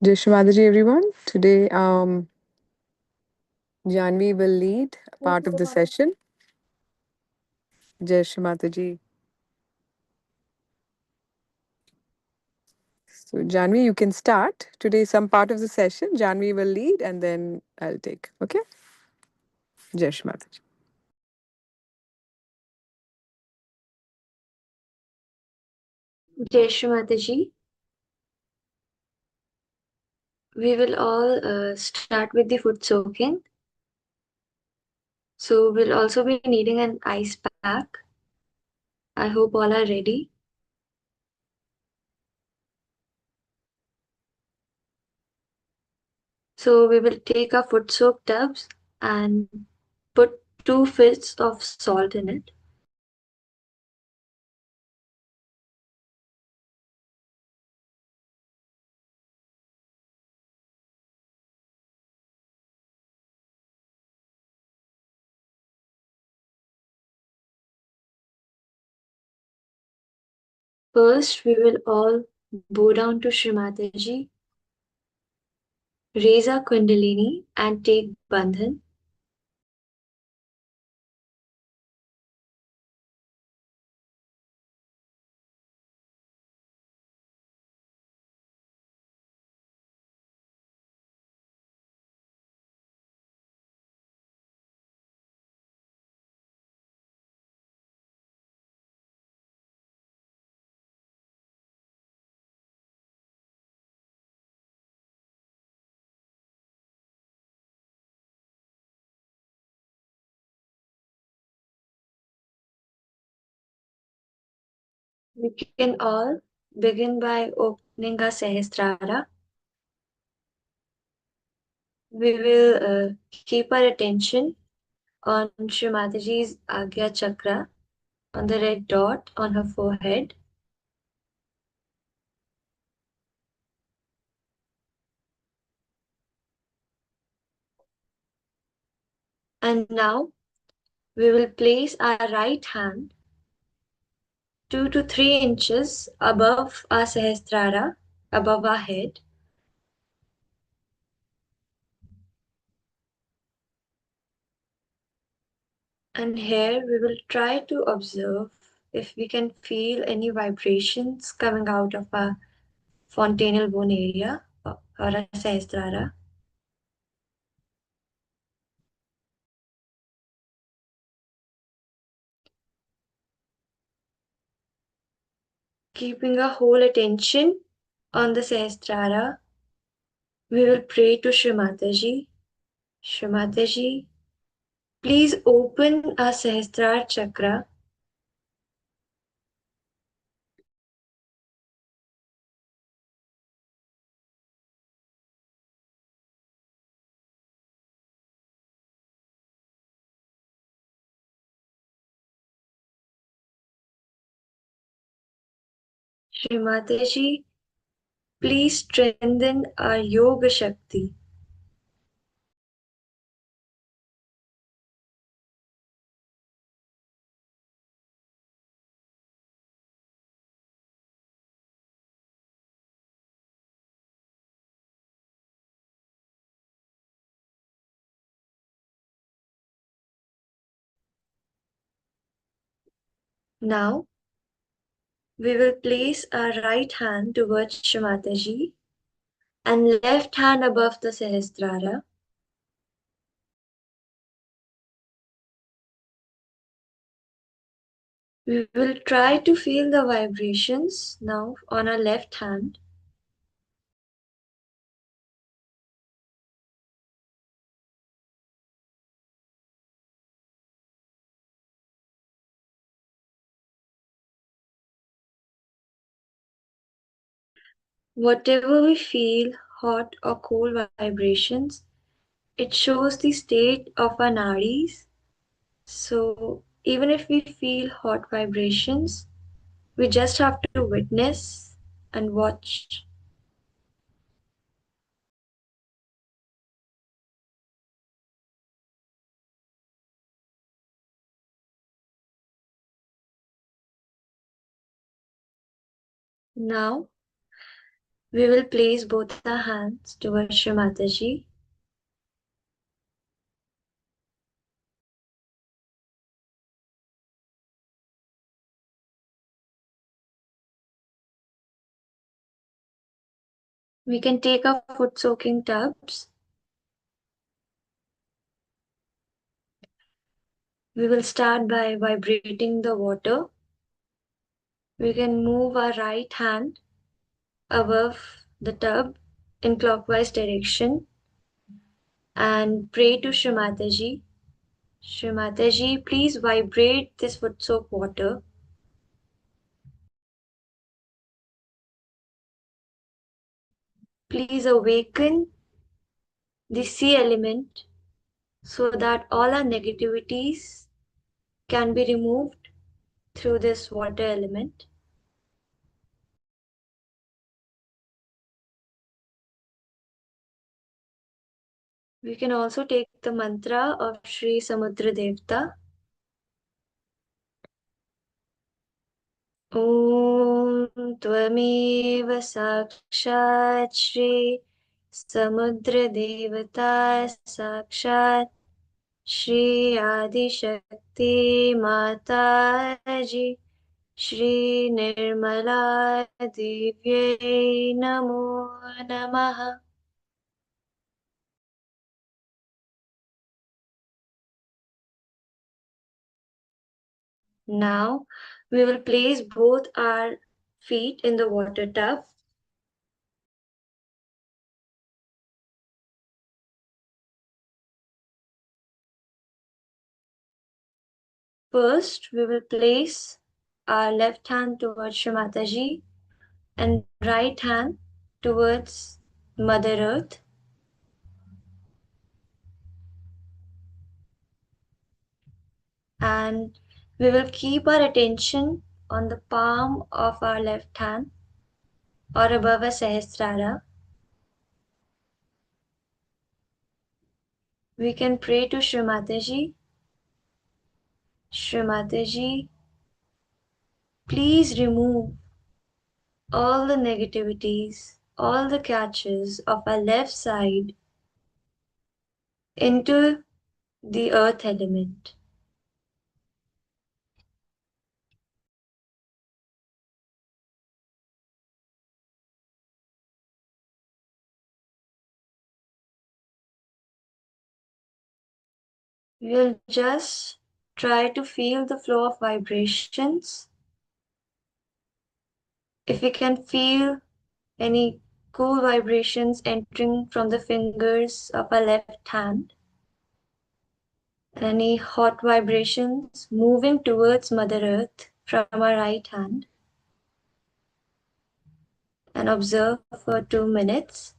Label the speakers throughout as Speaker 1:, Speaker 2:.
Speaker 1: Jai Shri Mataji, everyone. Today, Janvi will lead a part of the session. Jai Shri Mataji. So, Janvi, you can start. Today, some part of the session, Janvi will lead and then I'll take. Okay? Jai Shri Mataji.
Speaker 2: Jai Shri Mataji. We will all start with the foot soaking. So we'll also be needing an ice pack. I hope all are ready. So we will take our foot soak tubs and put 2 fifths of salt in it. First, we will all bow down to Shri Mataji, raise our Kundalini and take Bandhan. We can all begin by opening our Sahasrara. We will keep our attention on Shri Mataji's Agya Chakra on the red dot on her forehead. And now we will place our right hand 2 to 3 inches above our Sahasrara, above our head. And here we will try to observe if we can feel any vibrations coming out of our fontanel bone area or our Sahasrara. Keeping our whole attention on the Sahasrara, we will pray to Shri Mataji. Shri Mataji, please open our Sahasrara chakra. Shri Mataji, please strengthen our Yoga Shakti. Now, we will place our right hand towards Shri Mataji and left hand above the Sahasrara. We will try to feel the vibrations now on our left hand. Whatever we feel, hot or cold vibrations, it shows the state of our nadis. So even if we feel hot vibrations, we just have to witness and watch. Now We will place both our hands towards Shri Mataji. We can take our foot soaking tubs. We will start by vibrating the water. We can move our right hand above the tub in clockwise direction and pray to Shri Mataji. Shri Mataji, please vibrate this foot soak water. Please awaken the sea element so that all our negativities can be removed through this water element. We can also take the mantra of Sri Samudra Devta. Om Tvameva Sakshat Shri Samudra Devata Sakshat Shri Adi Shakti Mataji Shri Nirmala Divyai Namo Namaha. Now we will place both our feet in the water tub. First, we will place our left hand towards Shri Mataji and right hand towards Mother Earth. And we will keep our attention on the palm of our left hand or above a Sahasrara. We can pray to Shri Mataji. Shri Mataji, please remove all the negativities, all the catches of our left side into the earth element. We'll just try to feel the flow of vibrations. If we can feel any cool vibrations entering from the fingers of our left hand, and any hot vibrations moving towards Mother Earth from our right hand, and observe for 2 minutes.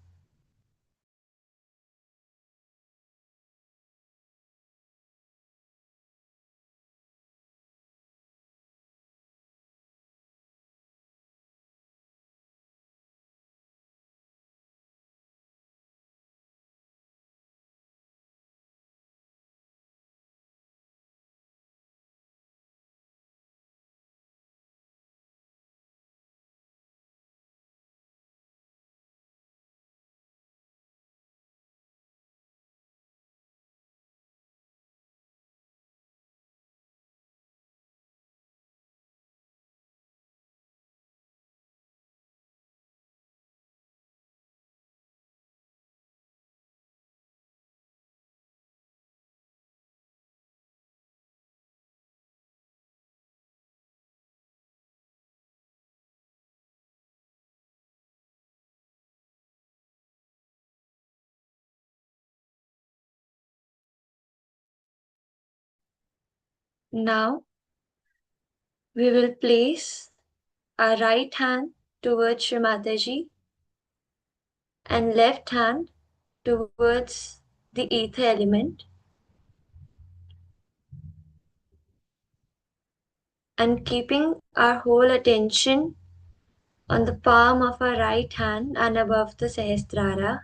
Speaker 2: Now we will place our right hand towards Shri Mataji and left hand towards the ether element, and keeping our whole attention on the palm of our right hand and above the Sahasrara,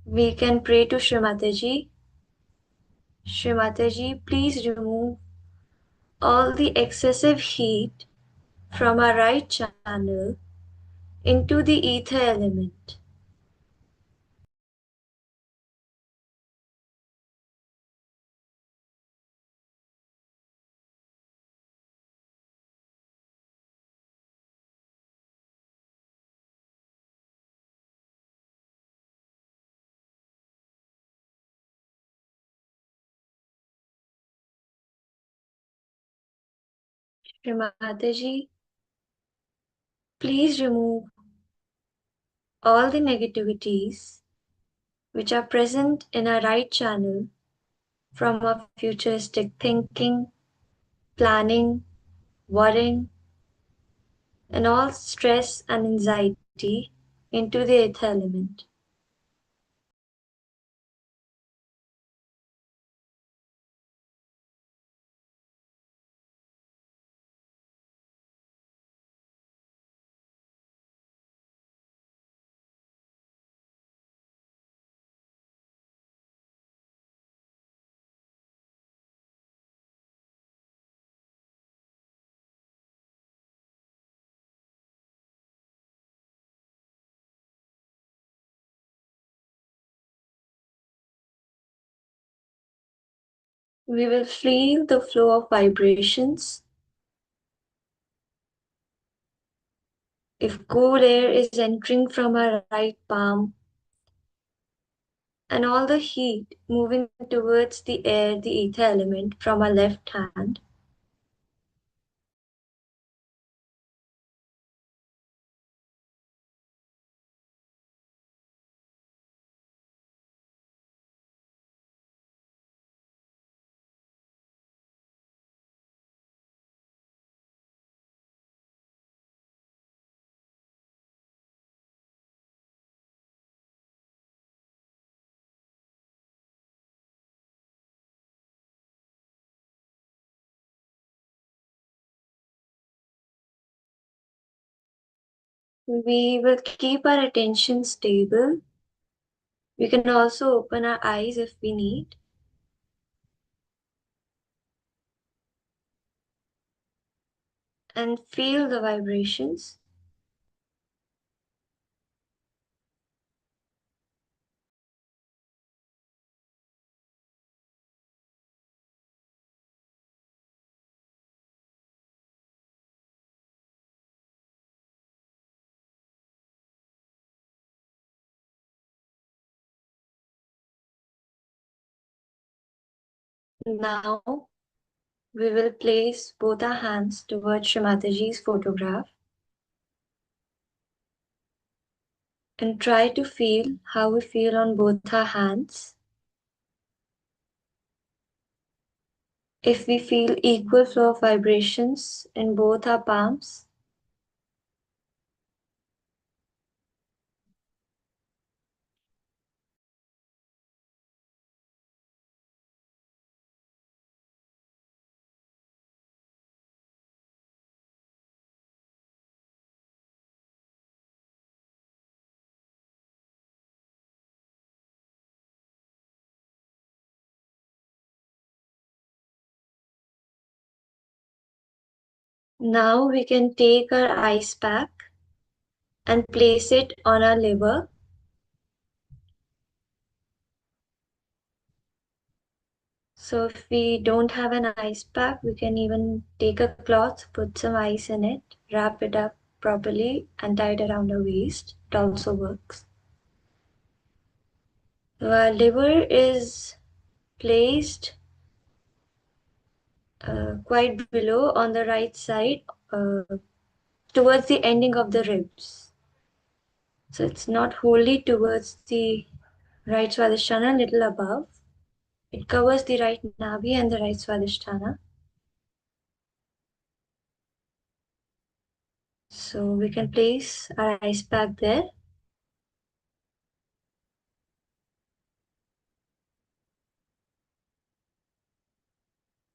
Speaker 2: we can pray to Shri Mataji. Shri Mataji, please remove all the excessive heat from our right channel into the ether element. Shrimataji, please remove all the negativities which are present in our right channel from our futuristic thinking, planning, worrying, and all stress and anxiety into the ether element. We will feel the flow of vibrations. If cool air is entering from our right palm and all the heat moving towards the air, the ether element from our left hand, we will keep our attention stable. We can also open our eyes if we need. And feel the vibrations. Now we will place both our hands towards Shrimataji's photograph and try to feel how we feel on both our hands. If we feel equal flow of vibrations in both our palms, now we can take our ice pack and place it on our liver. So if we don't have an ice pack, we can even take a cloth, put some ice in it, wrap it up properly and tie it around our waist. It also works. So our liver is placed quite below on the right side towards the ending of the ribs. So it's not wholly towards the right Swadhisthana, little above. It covers the right navi and the right Swadhisthana. So we can place our ice pack there.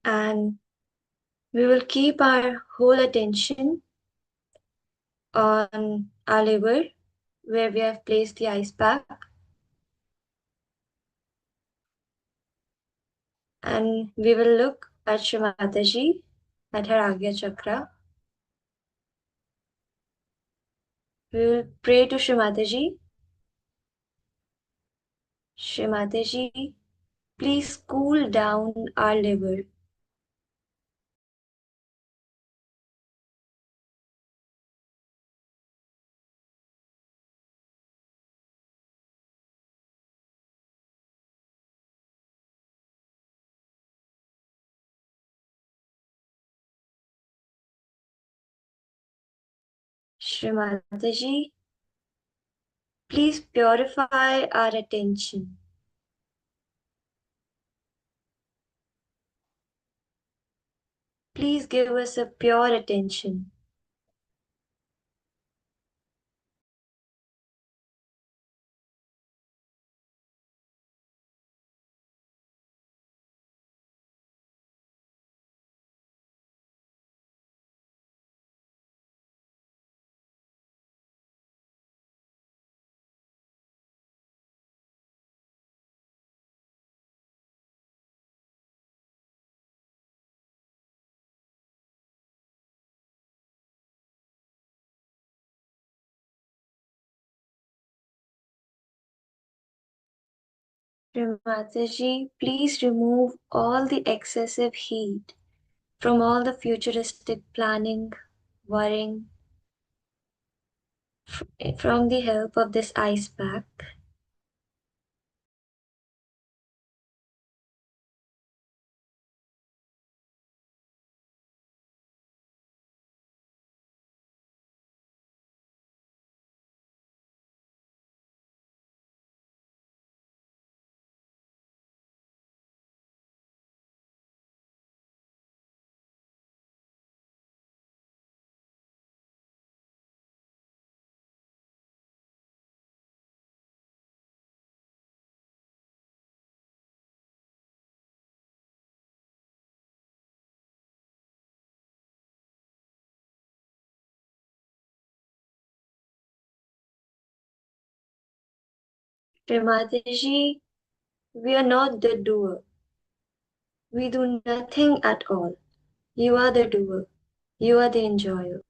Speaker 2: And we will keep our whole attention on our liver where we have placed the ice pack. And we will look at Shrimataji at her Agya Chakra. We'll pray to Shrimataji. Shrimataji, please cool down our liver. Shrimataji, please purify our attention. Please give us a pure attention. Mataji, please remove all the excessive heat from all the futuristic planning, worrying, from the help of this ice pack. Mataji, we are not the doer. We do nothing at all. You are the doer. You are the enjoyer.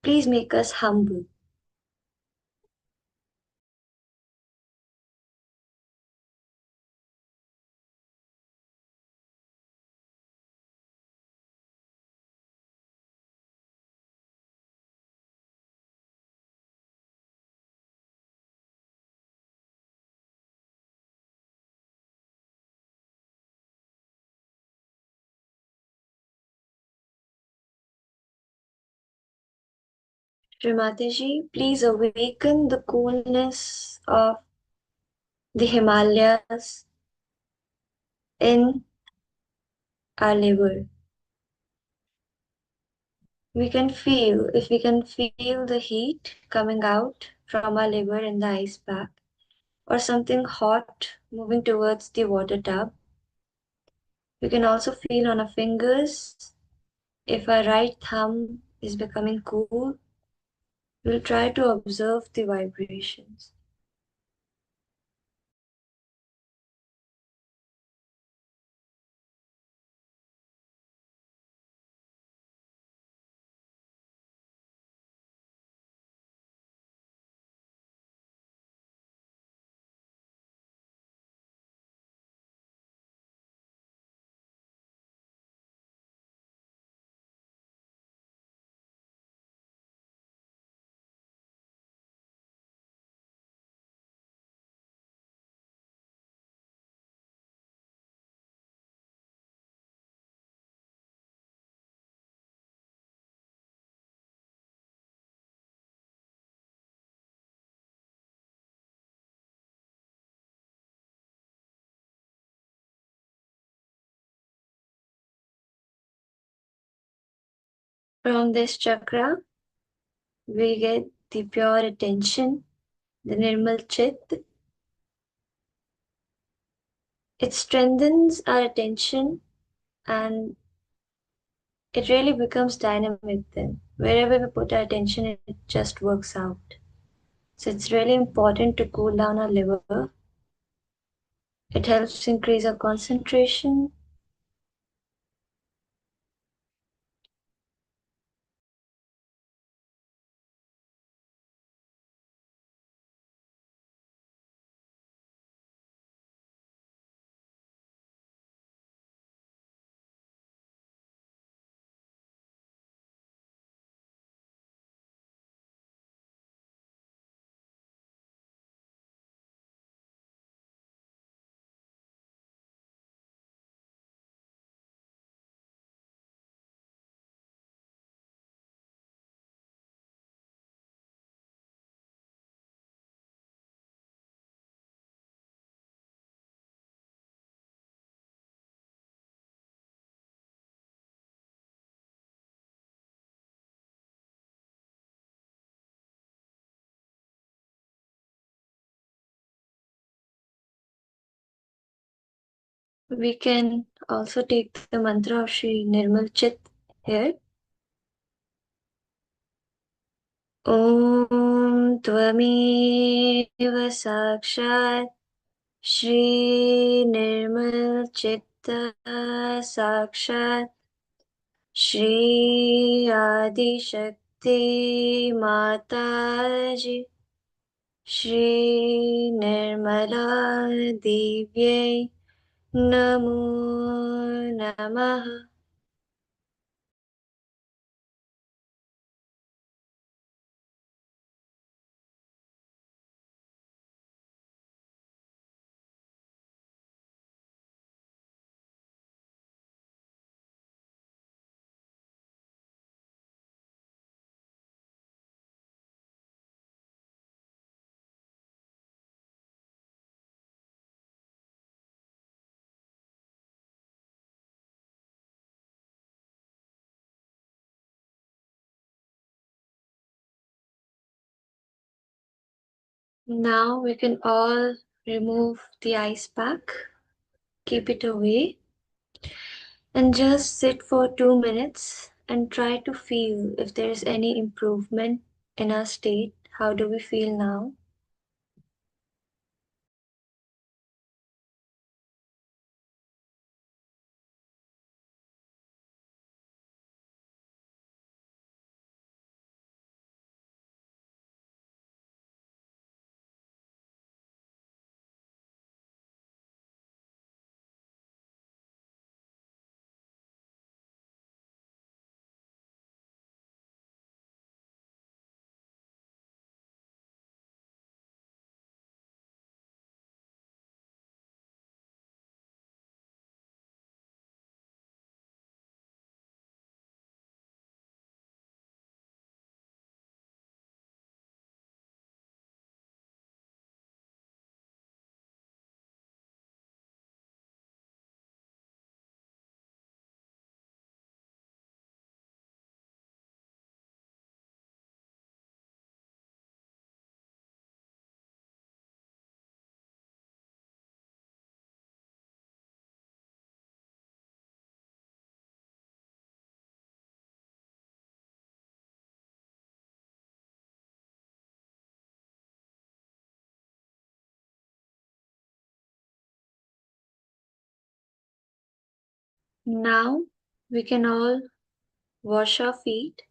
Speaker 2: Please make us humble. Mataji, please awaken the coolness of the Himalayas in our liver. If we can feel the heat coming out from our liver in the ice pack, or something hot moving towards the water tub. We can also feel on our fingers if our right thumb is becoming cool. We'll try to observe the vibrations. From this chakra, we get the pure attention, the Nirmal Chit. It strengthens our attention and it really becomes dynamic then. Wherever we put our attention, it just works out. So it's really important to cool down our liver. It helps increase our concentration. We can also take the mantra of Sri Nirmal Chit here. Om Tvameva Sakshat Shri Nirmal Chitta Sakshat Shri Adi Shakti Mataji Shri Nirmala Divyai Namo Namaha. Now we can all remove the ice pack, keep it away, and just sit for 2 minutes and try to feel if there is any improvement in our state. How do we feel now? Now we can all wash our feet,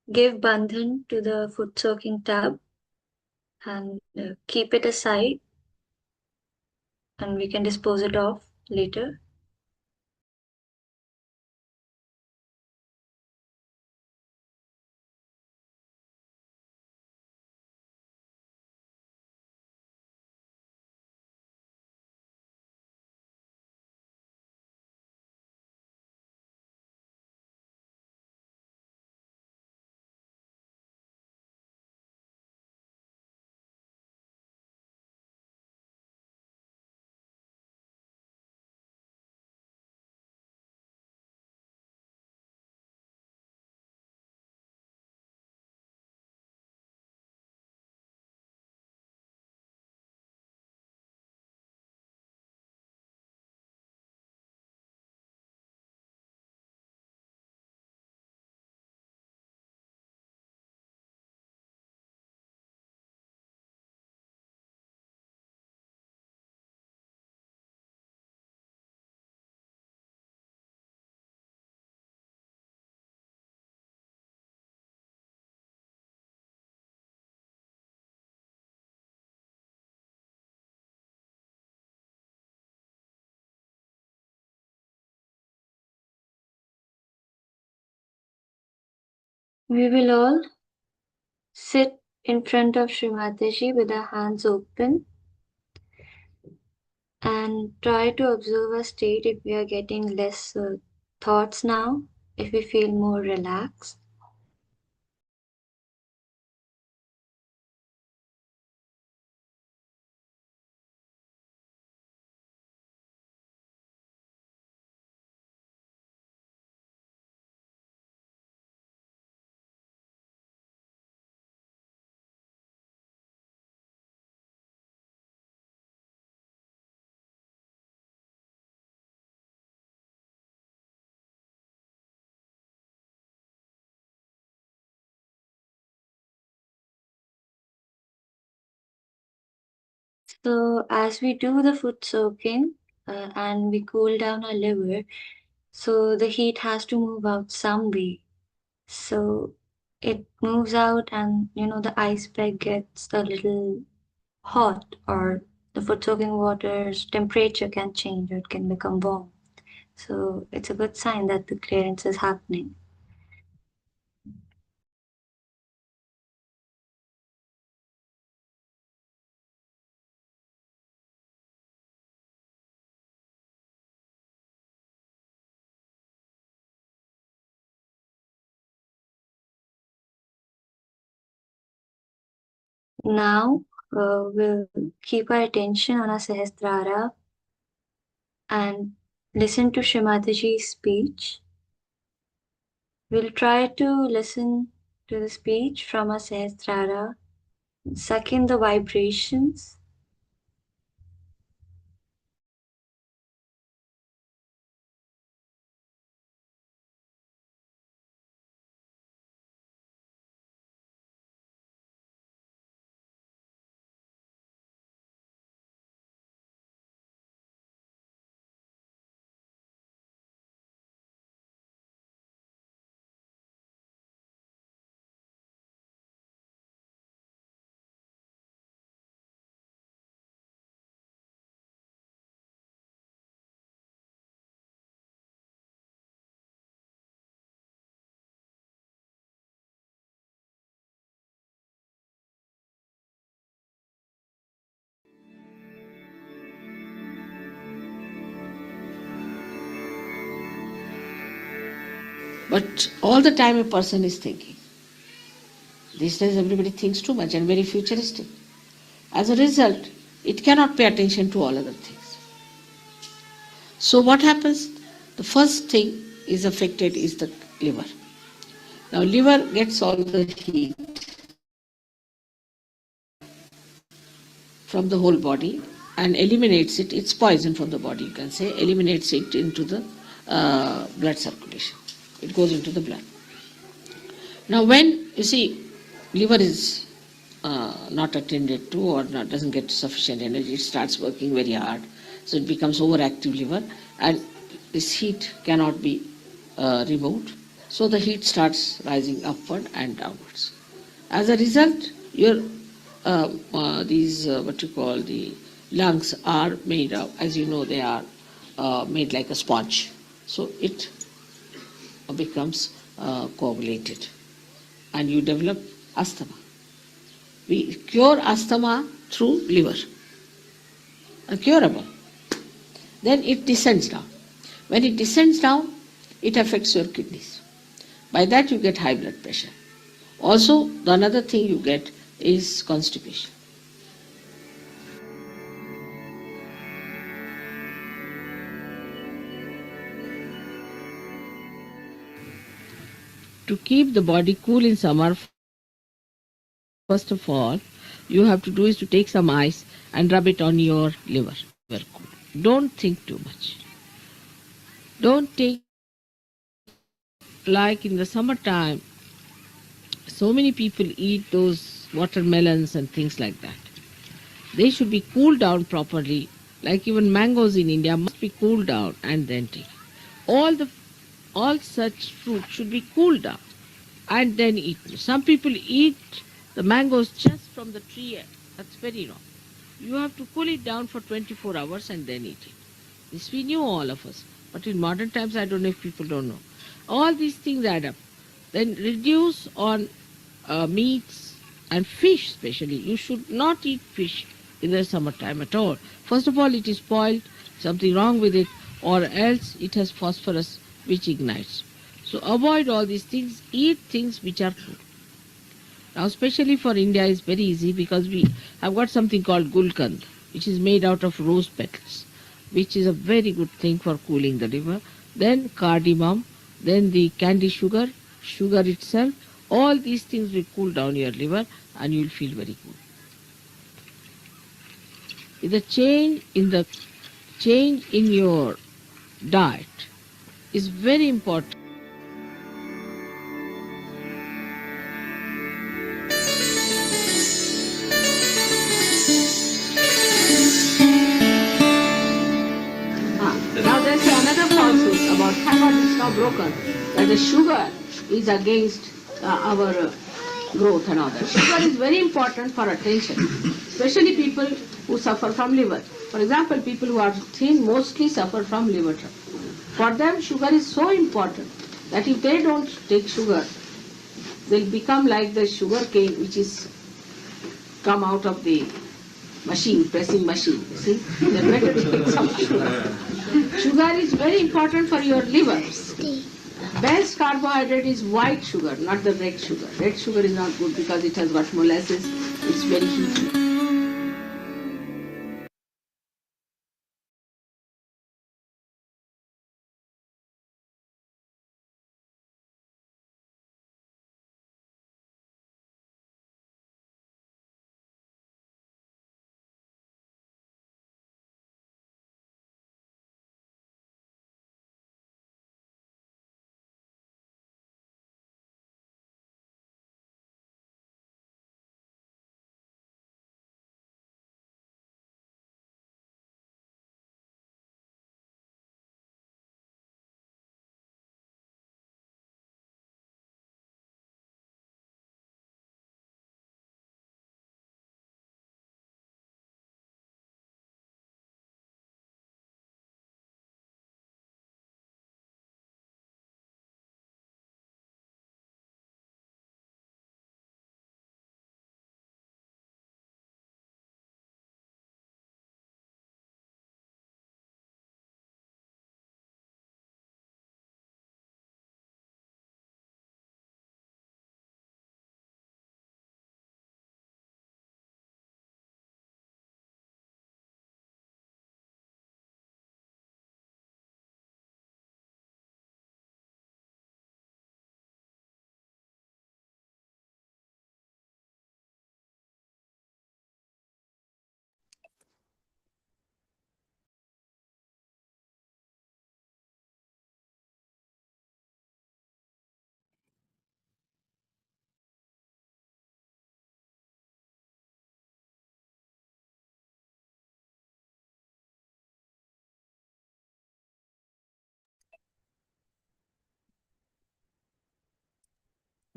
Speaker 2: give bandhan to the foot soaking tub, and keep it aside, and we can dispose it off later. We will all sit in front of Sri Mataji with our hands open and try to observe our state if we are getting less thoughts now, if we feel more relaxed. So, as we do the food soaking and we cool down our liver, so the heat has to move out some way. So, it moves out, and the ice pack gets a little hot, or the food soaking water's temperature can change or it can become warm. So, it's a good sign that the clearance is happening. Now, we'll keep our attention on our Sahasrara and listen to Shrimataji's speech. We'll try to listen to the speech from our Sahasrara, suck in the vibrations.
Speaker 3: But all the time a person is thinking. These days everybody thinks too much and very futuristic. As a result, it cannot pay attention to all other things. So what happens? The first thing is affected is the liver. Now liver gets all the heat from the whole body and eliminates it. It's poison from the body, you can say, eliminates it into the blood circulation. It goes into the blood. Now when, you see, liver is not attended to or doesn't get sufficient energy, it starts working very hard. So it becomes overactive liver and this heat cannot be removed. So the heat starts rising upward and downwards. As a result, your these what you call the lungs are made of, as you know, they are made like a sponge. So it becomes coagulated and you develop asthma. We cure asthma through liver, curable. Then it descends down. When it descends down, it affects your kidneys. By that you get high blood pressure. Also, the another thing you get is constipation. To keep the body cool in summer, first of all, you have to do is to take some ice and rub it on your liver. Don't think too much. Don't take, like in the summertime, so many people eat those watermelons and things like that. They should be cooled down properly. Like even mangoes in India must be cooled down and then take. All the all such fruit should be cooled down and then eat. Some people eat the mangoes just from the tree. That's very wrong. You have to cool it down for 24 hours and then eat it. This we knew, all of us. But in modern times, I don't know if people don't know. All these things add up. Then reduce on meats and fish especially. You should not eat fish in the summertime at all. First of all, it is spoiled, something wrong with it, or else it has phosphorus which ignites. So avoid all these things. Eat things which are cool. Now, especially for India, is very easy because we have got something called gulkand, which is made out of rose petals, which is a very good thing for cooling the liver. Then cardamom, then the candy sugar, sugar itself. All these things will cool down your liver and you will feel very good. The change in your diet is very important. broken, that the sugar is against our growth and all that. Sugar is very important for attention, especially people who suffer from liver. For example, people who are thin mostly suffer from liver trouble. For them, sugar is so important that if they don't take sugar, they'll become like the sugar cane which is come out of the machine, pressing machine. See, they better take some sugar. Sugar is very important for your liver. Best carbohydrate is white sugar, not the red sugar. Red sugar is not good because it has got molasses. It's very heaty.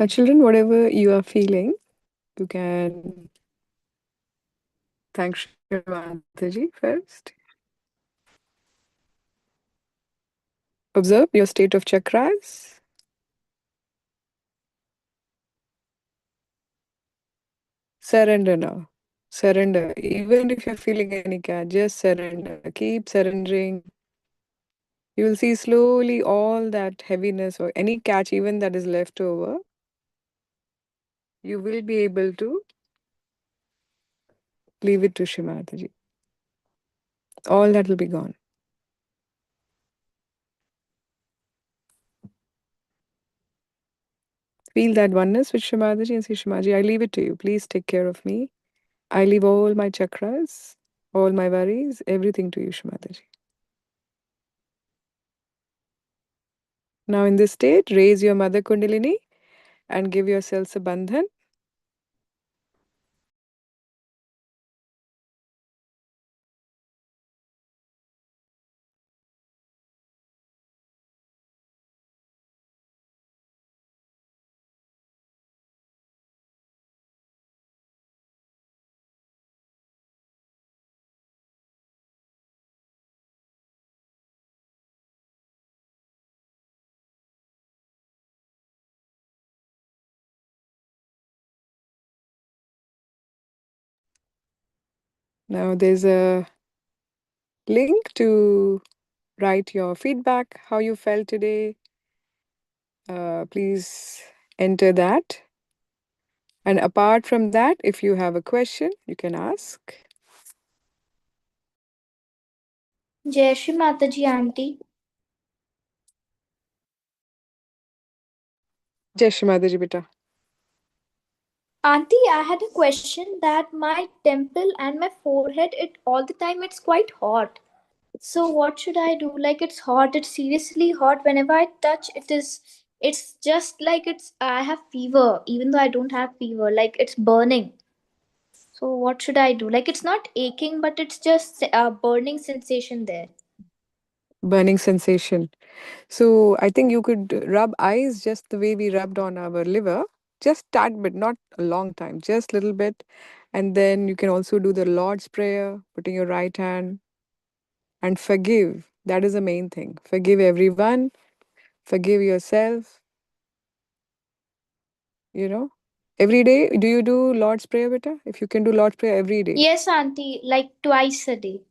Speaker 1: Now, children, whatever you are feeling, you can thank Shri Mataji first. Observe your state of chakras. Surrender now. Surrender. Even if you're feeling any catch, just surrender. Keep surrendering. You will see slowly all that heaviness or any catch, even that is left over, you will be able to leave it to Shri Mataji. All that will be gone. Feel that oneness with Shri Mataji and say, Shri Mataji, I leave it to you. Please take care of me. I leave all my chakras, all my worries, everything to you, Shri Mataji. Now, in this state, raise your Mother Kundalini and give yourselves a bandhan. Now, there's a link to write your feedback, how you felt today. Please enter that. And apart from that, if you have a question, you can ask.
Speaker 4: Jai Shri Mataji Auntie.
Speaker 1: Jai Shri Mataji, beta.
Speaker 4: Auntie, I had a question that my temple and my forehead, it all the time it's quite hot. So what should I do? Like it's hot, it's seriously hot. Whenever I touch it's just like it's I have fever, even though I don't have fever, like it's burning. So what should I do? Like it's not aching, but it's just a burning sensation there.
Speaker 1: burning sensation. So I think you could rub eyes just the way we rubbed on our liver, just tad bit, not a long time, just little bit. And then you can also do the Lord's Prayer, putting your right hand and forgive. That is the main thing. Forgive everyone, forgive yourself, you know. Every day, do you do Lord's Prayer, beta? If you can do Lord's Prayer every day,
Speaker 4: Yes, auntie, like twice a day.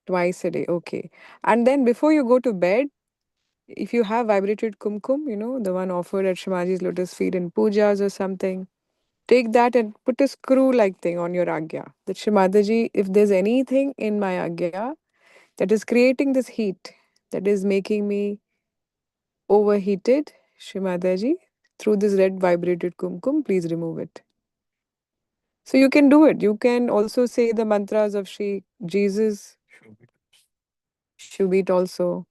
Speaker 1: twice a day, okay. And then before you go to bed, if you have vibrated kumkum, the one offered at Shimaji's lotus feet in pujas or something, take that and put a screw like thing on your agya. That Shimataji, if there's anything in my agya that is creating this heat, that is making me overheated, Shimataji, through this red vibrated kumkum, please remove it. So you can do it. You can also say the mantras of Shri Jesus, Shubit also.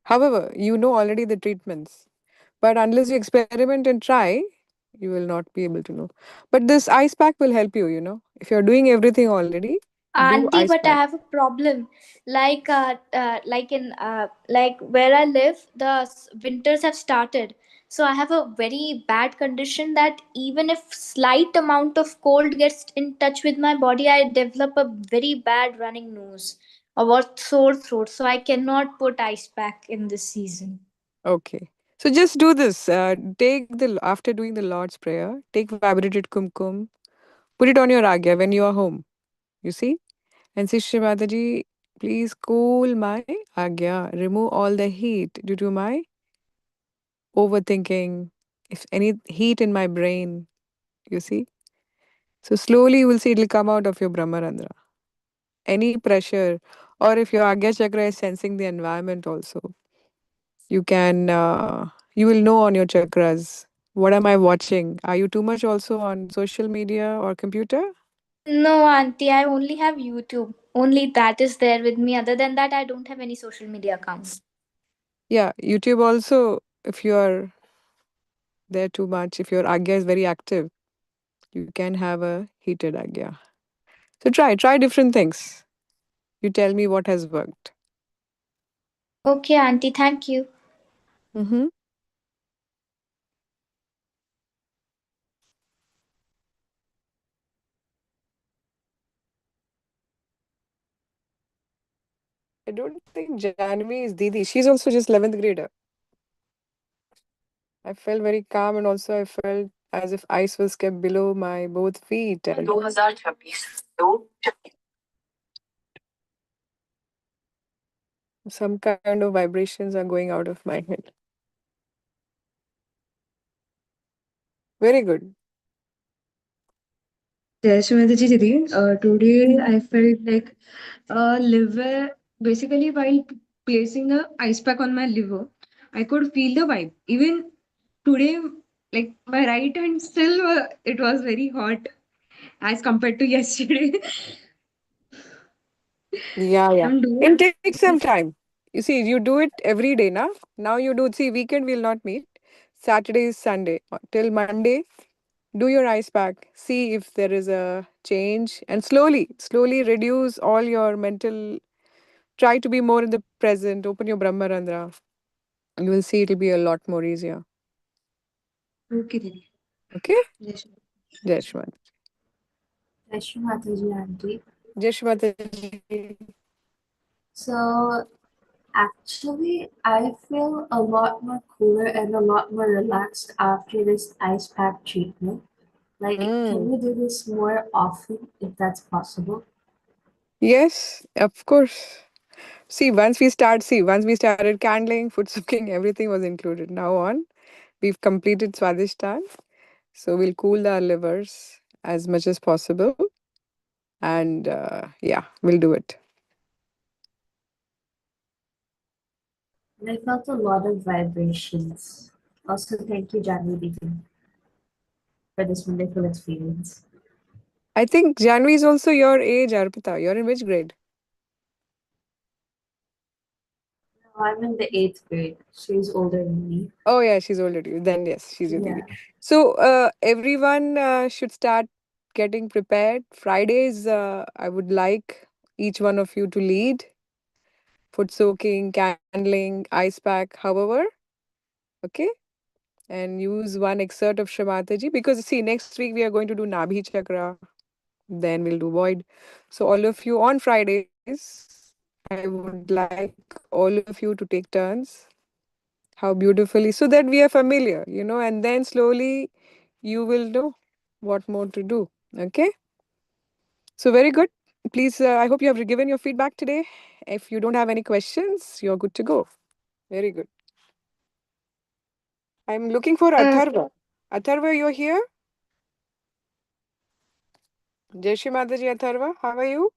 Speaker 1: However, you know already the treatments. But unless you experiment and try, you will not be able to know. But this ice pack will help you. If you're doing everything already, do
Speaker 4: Auntie,
Speaker 1: ice
Speaker 4: but I
Speaker 1: pack.
Speaker 4: have a problem. Like in like where I live, the winters have started. So I have a very bad condition that even if slight amount of cold gets in touch with my body, I develop a very bad running nose or what sore throat. So I cannot put ice pack in this season.
Speaker 1: Okay. So just do this. Take the after doing the Lord's Prayer, take vibrated kumkum, put it on your agya when you are home. You see? And say, Shri Mataji, please cool my agya, remove all the heat due to my overthinking, if any heat in my brain, you see. So slowly you will see it will come out of your Brahmarandra. Any pressure, or if your Agya Chakra is sensing the environment also, you will know on your chakras, what am I watching? Are you too much also on social media or computer?
Speaker 4: No, auntie, I only have YouTube. Only that is there with me. Other than that, I don't have any social media account.
Speaker 1: Yeah, YouTube also, if you are there too much, if your Agya is very active, you can have a heated Agya. So try different things. You tell me what has worked.
Speaker 4: Okay, auntie, thank you.
Speaker 1: Mm-hmm. I don't think Janvi is Didi. She's also just 11th grader. I felt very calm and also I felt as if ice was kept below my both feet and 2026. Some kind of vibrations are going out of my head. Very good.
Speaker 5: Jai Shrimati Didi, today I felt like liver, basically while placing a ice pack on my liver, I could feel the vibe. Even today, like my right hand still, it was very hot as compared to yesterday.
Speaker 1: Yeah, yeah.
Speaker 5: I'm doing.
Speaker 1: And take some time. You see, you do it every day now. Now you do, see, weekend we'll not meet. Saturday is Sunday. Till Monday, do your ice pack. See if there is a change and slowly reduce all your mental. Try to be more in the present. Open your Brahmarandra. You will see it'll be a lot more easier.
Speaker 5: Okay, Didi.
Speaker 1: Okay?
Speaker 5: Jai Shri.
Speaker 1: Jai Shri Mata.
Speaker 2: Rashmi Mataji Auntie.
Speaker 1: Jai Shri Mata.
Speaker 2: So actually, I feel a lot more cooler and a lot more relaxed after this ice pack treatment. Like, can
Speaker 1: Mm.
Speaker 2: we do this more often if that's possible?
Speaker 1: Yes, of course. Once we started candling, food cooking, everything was included. Now on, we've completed Swadishtan. So we'll cool our livers as much as possible. And yeah, we'll do it.
Speaker 2: And I felt a lot of vibrations. Also, thank you, Janvi Didi, for this wonderful experience.
Speaker 1: I think Janvi is also your age, Arpita. You're in which grade?
Speaker 2: Now I'm in the eighth grade. She's older than me.
Speaker 1: Oh, yeah, she's older than you. Then, yes, she's your Didi.
Speaker 2: Yeah.
Speaker 1: So, everyone should start getting prepared. Fridays, I would like each one of you to lead. foot soaking, candling, ice pack, however, okay? And use one excerpt of Shrimataji because see, next week we are going to do Nabhi Chakra, then we'll do Void. So, all of you on Fridays, I would like all of you to take turns. How beautifully, so that we are familiar, and then slowly you will know what more to do. Okay. So, very good. Please, I hope you have given your feedback today. If you don't have any questions, you're good to go. Very good. I'm looking for
Speaker 5: Uh,
Speaker 1: Atharva. Atharva, you're here? Jai Shri Mataji, Atharva. How are you?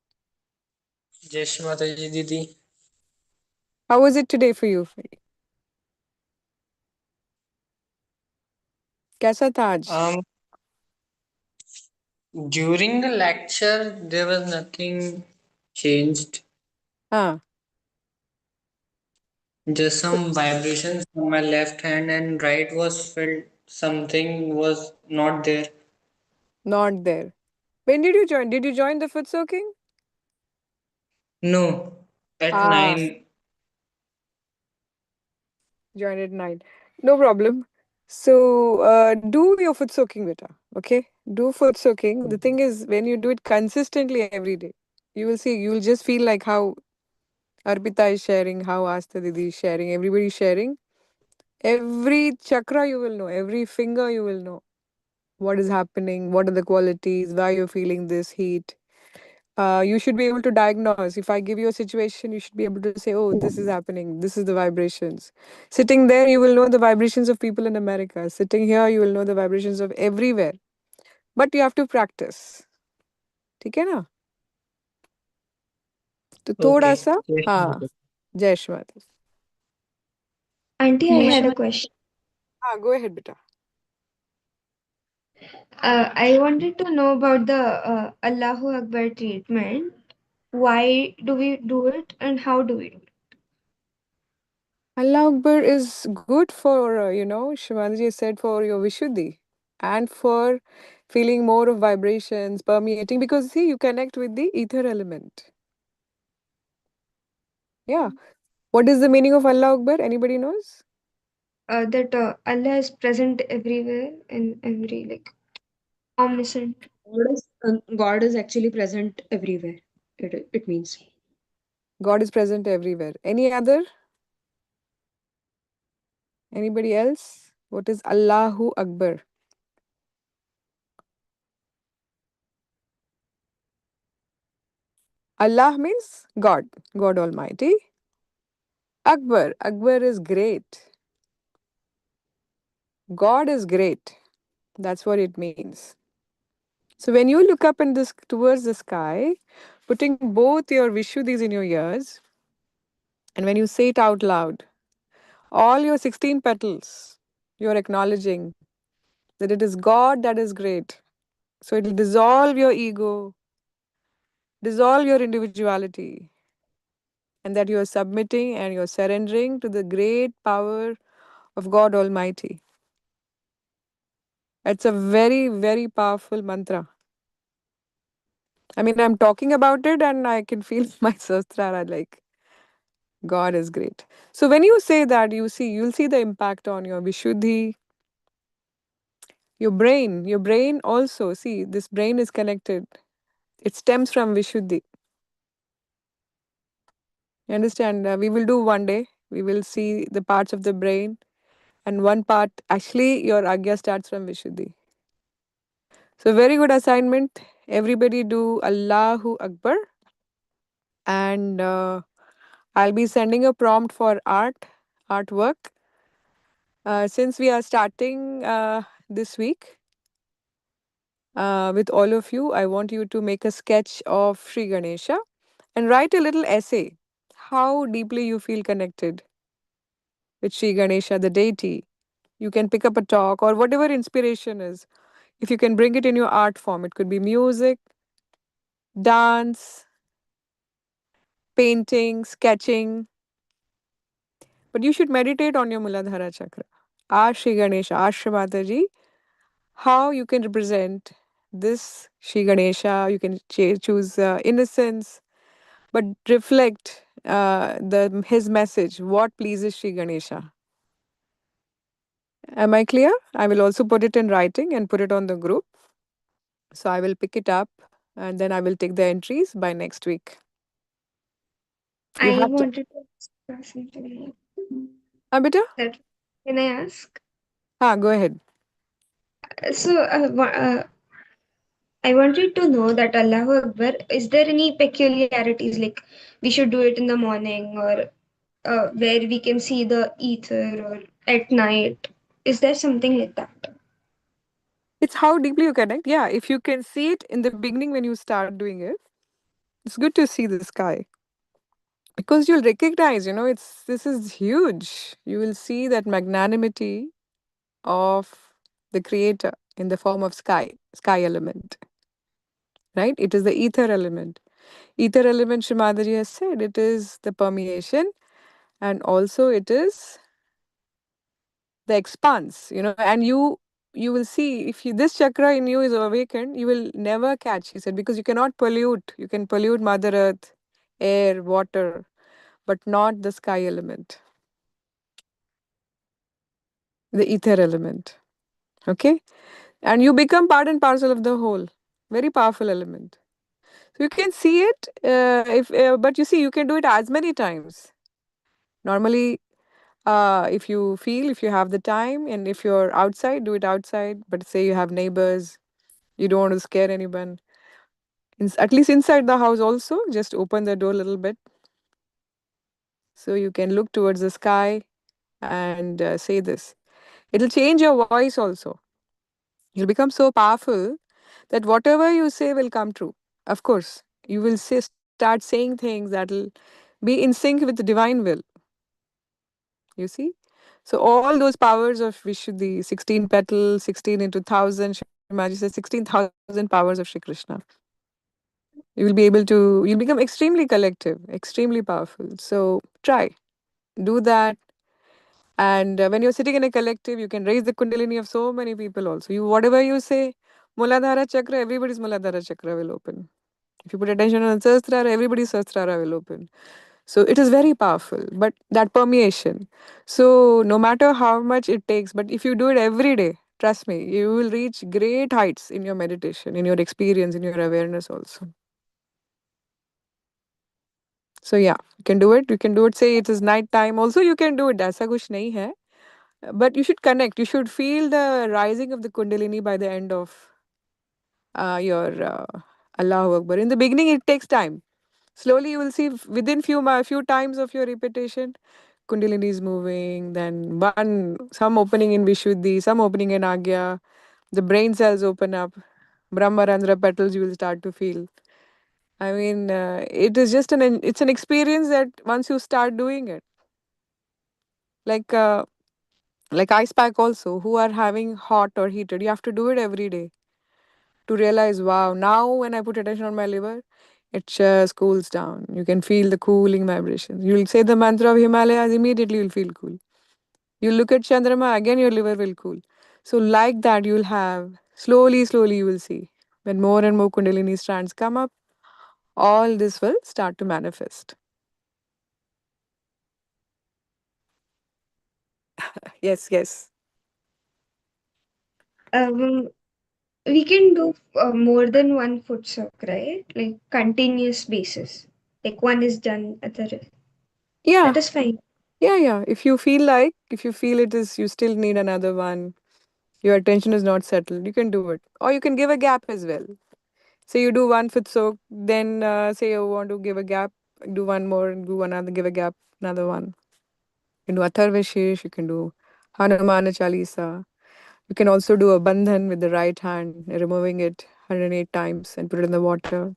Speaker 6: जय श्री माता जी दीदी.
Speaker 1: How was it today for you? कैसा था आज?
Speaker 6: During the lecture, there was nothing changed.
Speaker 1: हाँ.
Speaker 6: Just
Speaker 1: So,
Speaker 6: some vibrations on my left hand and right was felt something was not there.
Speaker 1: not there. When did you join? Did you join the foot soaking?
Speaker 6: No, at
Speaker 1: Ah,
Speaker 6: 9.
Speaker 1: join at 9. No problem. So, do your foot soaking, beta. Okay? Do foot soaking. The thing is, when you do it consistently every day, you will see, you will just feel like how Arpita is sharing, how Asta Didi is sharing, everybody is sharing. Every chakra you will know, every finger you will know what is happening, what are the qualities, why you're feeling this heat. You should be able to diagnose. If I give you a situation, you should be able to say, oh, this is happening. This is the vibrations. Sitting there, you will know the vibrations of people in America. Sitting here, you will know the vibrations of everywhere. But you have to practice. ठीक है ना? तो थोड़ा
Speaker 6: Okay.
Speaker 1: सा
Speaker 6: जय श्री
Speaker 1: हाँ
Speaker 6: माता.
Speaker 1: जय Shri Mata.
Speaker 2: Auntie, I had a question.
Speaker 1: हाँ go ahead बेटा.
Speaker 5: I wanted to know about the Allahu Akbar treatment. Why do we do it and how do we do it?
Speaker 1: Allah Akbar is good for, Shivanji said for your Vishuddhi and for feeling more of vibrations permeating because see, you connect with the ether element. Yeah. What is the meaning of Allah Akbar? Anybody knows?
Speaker 5: That Allah is present everywhere in every like omniscient. God is actually present everywhere. It means.
Speaker 1: God is present everywhere. Any other? Anybody else? What is Allahu Akbar? Allah means God, God Almighty. Akbar, Akbar is great. God is great. That's what it means. So when you look up in this towards the sky, putting both your Vishuddhis in your ears, and when you say it out loud, all your 16 petals, you're acknowledging that it is God that is great. So it'll dissolve your ego, dissolve your individuality, and that you're submitting and you're surrendering to the great power of God Almighty. It's a very, very powerful mantra. I mean, I'm talking about it and I can feel my sastra like God is great. So when you say that, you'll see the impact on your Vishuddhi, your brain. Your brain also, see, this brain is connected. It stems from Vishuddhi. You understand? We will do one day. We will see the parts of the brain. And one part, actually, your Agya starts from Vishuddhi. So, very good assignment. Everybody do Allahu Akbar. And I'll be sending a prompt for artwork. Since we are starting this week with all of you, I want you to make a sketch of Sri Ganesha and write a little essay. How deeply you feel connected with Sri Ganesha, the deity. You can pick up a talk or whatever inspiration is. If you can bring it in your art form, it could be music, dance, painting, sketching. But you should meditate on your Muladhara chakra. Ask Sri Ganesha, ask Shri Mataji how you can represent this Sri Ganesha. You can choose innocence, but reflect the his message, what pleases Sri Ganesha. Am I clear? I will also put it in writing and put it on the group. So I will pick it up and then I will take the entries by next week. You
Speaker 5: I
Speaker 1: have to.
Speaker 5: wanted to ask something.
Speaker 1: Beta?
Speaker 5: That can I ask?
Speaker 1: Go ahead.
Speaker 5: So, I wanted to know that Allahu Akbar, is there any peculiarities like we should do it in the morning or where we can see the ether or at night? Is there something like that?
Speaker 1: It's how deeply you connect. Yeah, if you can see it in the beginning when you start doing it, it's good to see the sky because you'll recognize, it's this is huge. You will see that magnanimity of the creator in the form of sky element, right? It is the ether element. Ether element, Shrimadaji has said, it is the permeation and also it is the expanse, and you will see if this chakra in you is awakened, you will never catch, he said, because you cannot pollute. You can pollute Mother Earth, air, water, but not the sky element, the ether element. Okay? And you become part and parcel of the whole. Very powerful element. So you can see it, if but you see, you can do it as many times. Normally, if you have the time, and if you're outside, do it outside. But say you have neighbors, you don't want to scare anyone. At least inside the house, also, just open the door a little bit so you can look towards the sky and say this. It'll change your voice also. You'll become so powerful that whatever you say will come true. Of course, you will start saying things that'll be in sync with the divine will. You see? So all those powers of Vishuddhi, 16 petals, 16 into 1000, Shrimaji says 16,000 powers of Shri Krishna. You'll become extremely collective, extremely powerful. So try, do that. And when you're sitting in a collective, you can raise the kundalini of so many people also. Whatever you say, Muladhara Chakra, everybody's Muladhara Chakra will open. If you put attention on Sahasrara, everybody's Sahasrara will open. So it is very powerful, but that permeation. So no matter how much it takes, but if you do it every day, trust me, you will reach great heights in your meditation, in your experience, in your awareness also. So yeah, you can do it. You can do it. Say it is night time. Also, you can do it. ऐसा कुछ नहीं है. But you should connect. You should feel the rising of the Kundalini by the end of your Allahu Akbar. In the beginning, it takes time. Slowly, you will see within few times of your repetition, Kundalini is moving. Then some opening in Vishuddhi, some opening in Agya. The brain cells open up. Brahmarandra petals you will start to feel. I mean, it is just it's an experience that once you start doing it, like ice pack also, who are having hot or heated, you have to do it every day to realize, wow, now when I put attention on my liver, it just cools down. You can feel the cooling vibrations. You'll say the mantra of Himalayas, immediately you'll feel cool. You look at Chandrama, again your liver will cool. So like that, you'll have slowly you will see when more and more Kundalini strands come up, all this will start to manifest. Yes, yes.
Speaker 5: Um, we can do more than one foot soak, right? Like continuous basis. Like one is done, other
Speaker 1: Yeah,
Speaker 5: that is fine.
Speaker 1: yeah. If you feel it is, you still need another one, your attention is not settled, you can do it. Or you can give a gap as well. Say you do one foot soak, then say you want to give a gap, do one more, do another, give a gap, another one. You can do Atharvashesh, you can do Hanumana Chalisa. You can also do a bandhan with the right hand, removing it 108 times and put it in the water.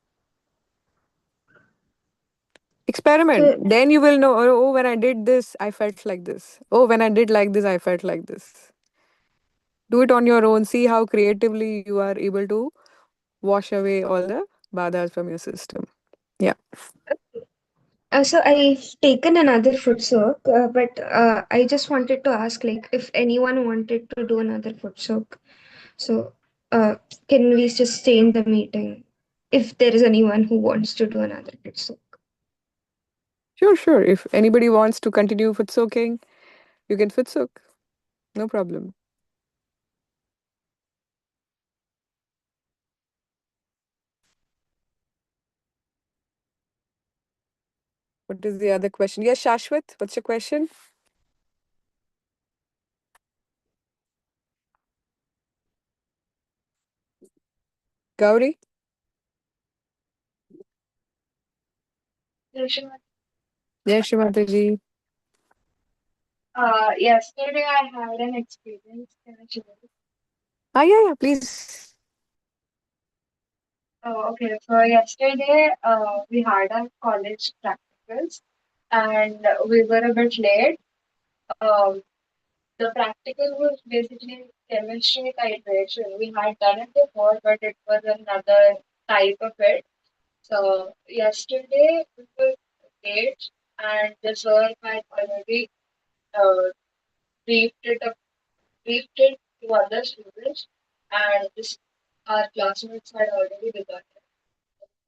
Speaker 1: Experiment.
Speaker 5: So
Speaker 1: Then you will know, oh, when I did this, I felt like this. Oh, when I did like this, I felt like this. Do it on your own. See how creatively you are able to wash away all the badhas from your system. Yeah.
Speaker 5: So I've taken another foot soak, but I just wanted to ask, like, if anyone wanted to do another foot soak, so can we just stay in the meeting if there is anyone who wants to do another foot soak?
Speaker 1: Sure, sure. If anybody wants to continue foot soaking, you can foot soak. No problem. What is the other question? Yes, Shashwat, what's your question? Gauri? Yes, Shrimataji.
Speaker 5: Yesterday I had an experience. Can I share it?
Speaker 1: Ah, yeah, yeah, please.
Speaker 5: Okay. So yesterday we had our college practicals and we were a bit late. Um, the practical was basically chemistry titration. We had done it before, but it was another type of it. So yesterday we were late and the sir had already uh, briefed it up, briefed it to other students, and our classmates had already begun it.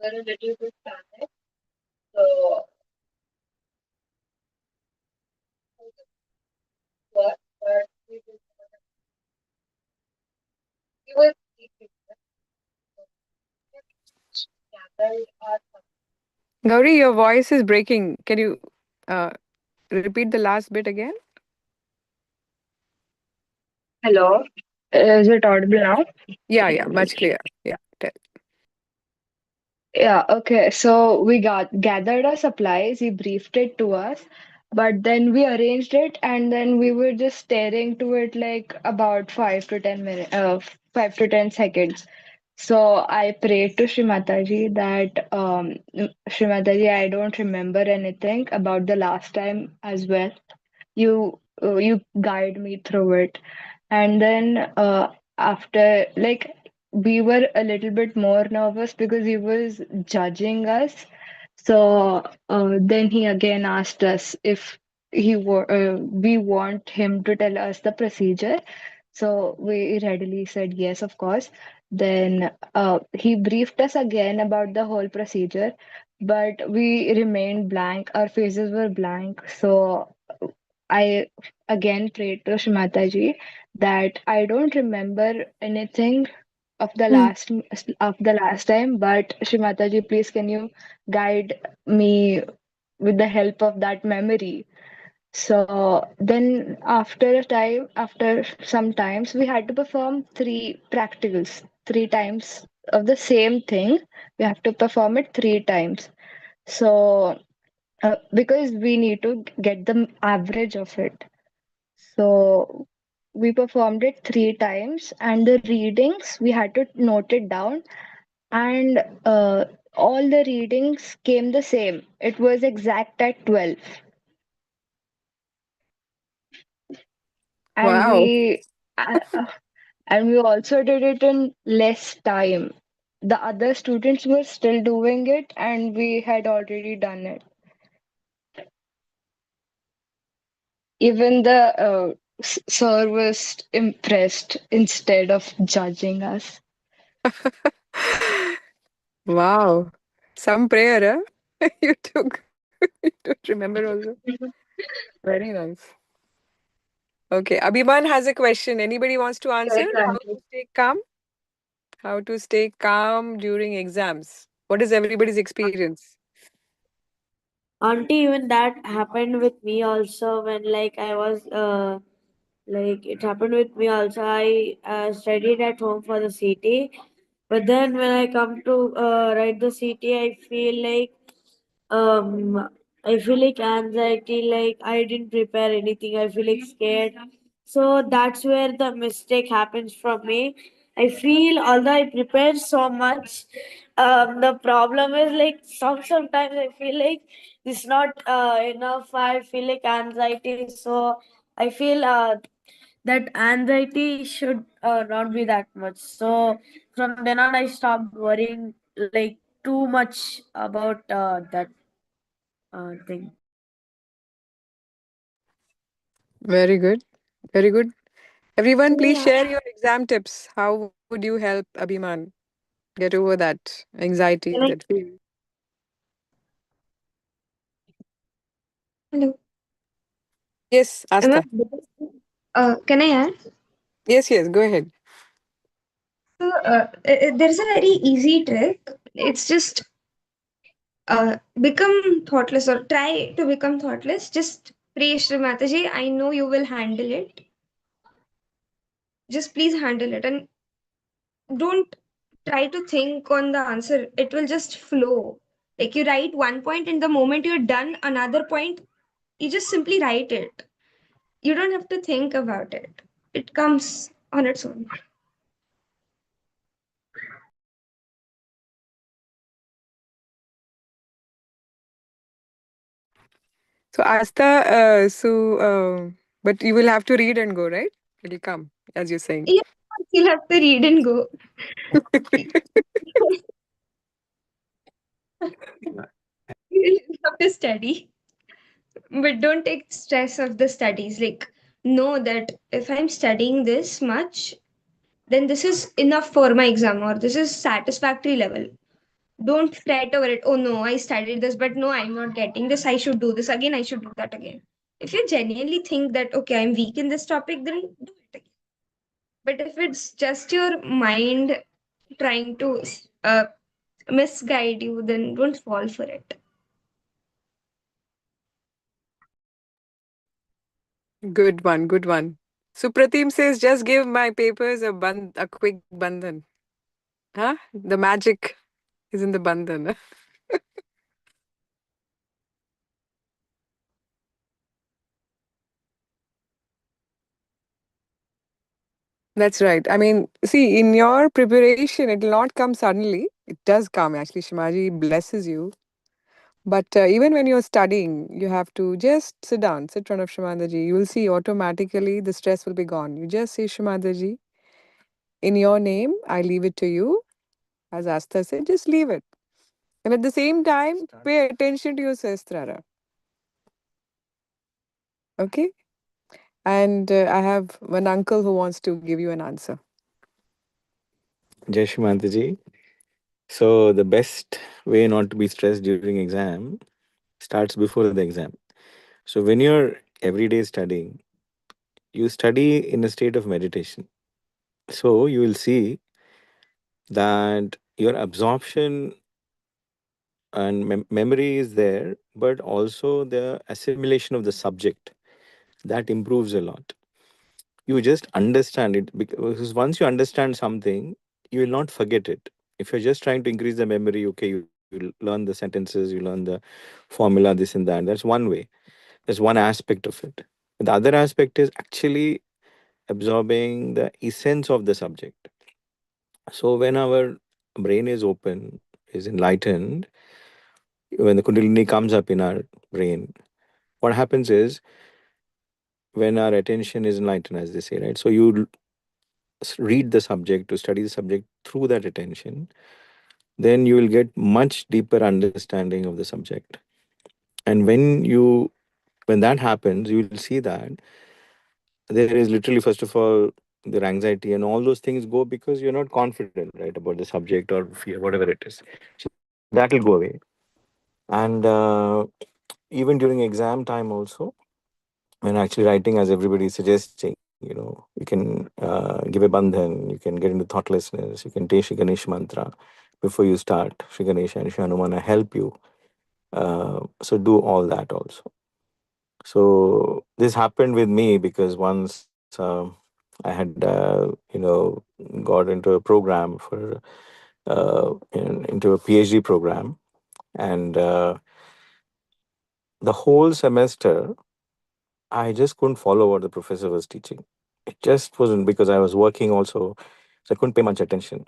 Speaker 5: We were a little bit panicked. So what? But we were gathered our
Speaker 1: Gauri, your voice is breaking. Can you uh, repeat the last bit again?
Speaker 5: Hello, is it audible now?
Speaker 1: Yeah, yeah, much clear. Yeah.
Speaker 5: Yeah, okay. So we got gathered our supplies, he briefed it to us, but then we arranged it and then we were just staring to it like about 5 to 10 minutes, 5 to 10 seconds. So I prayed to Shri Mataji that Shri Mataji, I don't remember anything about the last time as well. You guide me through it. And then after, like, we were a little bit more nervous because he was judging us. So then he again asked us if we want him to tell us the procedure. So we readily said yes, of course. Then he briefed us again about the whole procedure, but we remained blank. Our faces were blank. So I again prayed to Shrimataji that I don't remember anything of the
Speaker 1: Mm.
Speaker 5: last time, but Shrimataji, please can you guide me with the help of that memory? So then after some times, we had to perform 3 practicals, 3 times of the same thing. We have to perform it 3 times. So because we need to get the average of it. So we performed it 3 times, and the readings we had to note it down, and all the readings came the same. It was exact at 12, and
Speaker 1: Wow.
Speaker 5: we also did it in less time. The other students were still doing it, and we had already done it. Even the sir was impressed instead of judging us.
Speaker 1: Wow. Some prayer, huh? You took. You don't remember also. Very nice. Okay. Abhiman has a question. Anybody wants to answer? How
Speaker 5: Exactly.
Speaker 1: to stay calm? How to stay calm during exams? What is everybody's experience?
Speaker 7: Auntie, even that happened with me also when like I was like it happened with me also. I studied at home for the CT, but then when I come to write the CT, um I feel like anxiety, like I didn't prepare anything. I feel like scared. So that's where the mistake happens from me. I feel although I prepared so much, the problem is like sometimes I feel like it's not enough. I feel like anxiety. So I feel that anxiety should not be that much. So from then on, I stopped worrying like too much about that thing.
Speaker 1: Very good. Very good. Everyone, please
Speaker 4: Yeah.
Speaker 1: share your exam tips. How would you help Abhiman get over that anxiety,
Speaker 7: Like
Speaker 1: that feeling?
Speaker 5: Hello.
Speaker 1: Yes,
Speaker 5: Am I
Speaker 1: Asta.
Speaker 5: can I add?
Speaker 1: Yes, yes, go ahead.
Speaker 5: So there's a very easy trick. It's just become thoughtless or try to become thoughtless. Just pray, Shri Mataji. I know you will handle it. Just please handle it and don't try to think on the answer. It will just flow. Like you write one point, and the moment you're done, another point, you just simply write it. You don't have to think about it. It comes on its own.
Speaker 1: So, Asta, but you will have to read and go, right? It'll come, as you're saying.
Speaker 5: Yeah, you'll have to read and go. You'll have to study. But don't take stress of the studies. Like, know that if I'm studying this much, then this is enough for my exam or this is satisfactory level. Don't fret over it. Oh no, I studied this, but no, I'm not getting this. I should do this again. I should do that again. If you genuinely think that, okay, I'm weak in this topic, then do it again. But if it's just your mind trying to misguide you, then don't fall for it.
Speaker 1: Good one, good one. Supratim says, just give my papers a quick bandhan. Huh? The magic is in the bandhan. That's right. I mean, see, in your preparation, it will not come suddenly. It does come, actually. Shimaji blesses you. But even when you're studying, you have to just sit down, sit in front of Shimandaji. You will see automatically the stress will be gone. You just say, Shimandaji, in your name, I leave it to you. As Asta said, just leave it. And at the same time, pay attention to your Sahasrara. Okay? And I have one uncle who wants to give you an answer.
Speaker 8: Jai Shri Mataji. So the best way not to be stressed during exam starts before the exam. So when you're every day studying, you study in a state of meditation. So you will see that your absorption and memory is there, but also the assimilation of the subject that improves a lot. You just understand it because once you understand something, you will not forget it. If you're just trying to increase the memory, okay, you learn the sentences, you learn the formula, this and that. That's one way. That's one aspect of it. The other aspect is actually absorbing the essence of the subject. So when our brain is open, is enlightened, when the Kundalini comes up in our brain, what happens is when our attention is enlightened, as they say, right? So you read the subject, to study the subject through that attention, then you will get much deeper understanding of the subject. And when that happens, you will see that there is literally, first of all, their anxiety and all those things go because you're not confident, right, about the subject or fear, whatever it is. So that will go away. And even during exam time also, when actually writing, as everybody is suggesting, you can give a bandhan, you can get into thoughtlessness, you can take Shri Ganesh mantra before you start. Shri Ganesha and Shri Hanumana help you. So do all that also. So this happened with me because once I had, got into a program for into a PhD program, and the whole semester I just couldn't follow what the professor was teaching. It just wasn't because I was working also, so I couldn't pay much attention.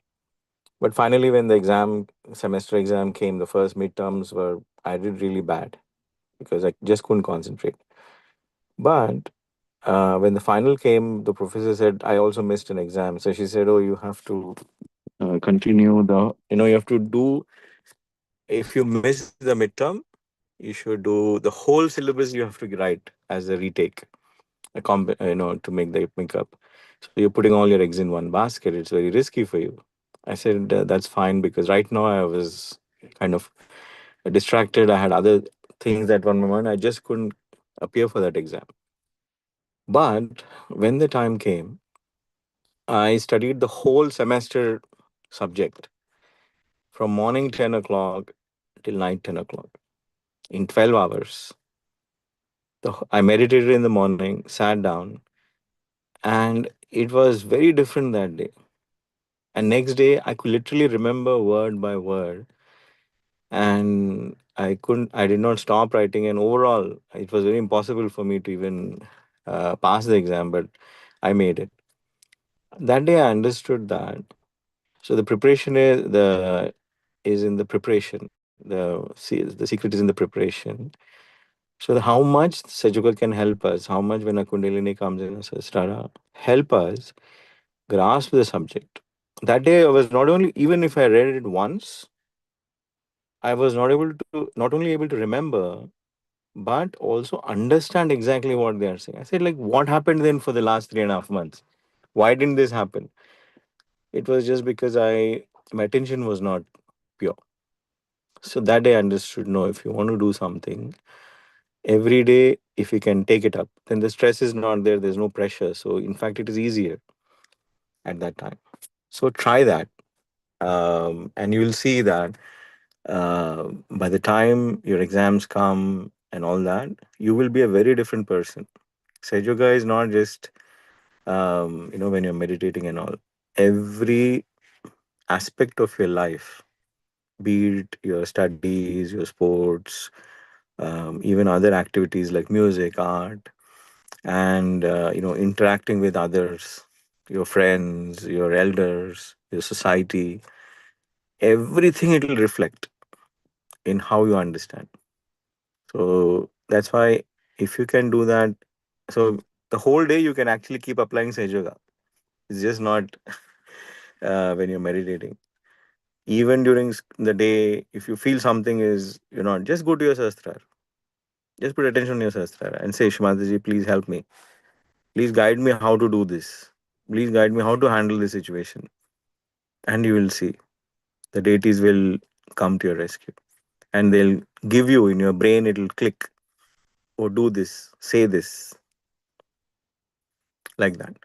Speaker 8: But finally, when the semester exam came, the first midterms I did really bad because I just couldn't concentrate. But when the final came, the professor said, I also missed an exam. So she said, oh, you have to continue you have to do, if you miss the midterm, you should do the whole syllabus, you have to write as a retake, to make up. So you're putting all your eggs in one basket. It's very risky for you. I said, that's fine because right now I was kind of distracted. I had other things that were on my mind. I just couldn't appear for that exam. But when the time came, I studied the whole semester subject from morning 10 o'clock till night 10 o'clock in 12 hours. I meditated in the morning, sat down, and it was very different that day. And next day, I could literally remember word by word, and I did not stop writing. And overall, it was very impossible for me to even pass the exam, but I made it. That day, I understood that. So the preparation is in the preparation. The secret is in the preparation. So how much Sajuga can help us, how much when a Kundalini comes in a Sahasrara, help us grasp the subject. That day I was not only, even if I read it once, I was not only able to remember, but also understand exactly what they are saying. I said, like, what happened then for the last 3.5 months? Why didn't this happen? It was just because my attention was not pure. So that day I understood, no, if you want to do something, every day, if you can take it up, then the stress is not there, there's no pressure. So in fact, it is easier at that time. So try that. And you will see that by the time your exams come and all that, you will be a very different person. Sage yoga is not just when you're meditating and all. Every aspect of your life, be it your studies, your sports, even other activities like music, art, and interacting with others, your friends, your elders, your society, everything it will reflect in how you understand. So that's why if you can do that, so the whole day you can actually keep applying Sage Yoga. It's just not when you're meditating. Even during the day, if you feel something is, just go to your Sahasrara. Just put attention on your Sahasrara and say, Shimataji, please help me. Please guide me how to do this. Please guide me how to handle this situation. And you will see the deities will come to your rescue. And they'll give you in your brain, it'll click. Or do this, say this, like that.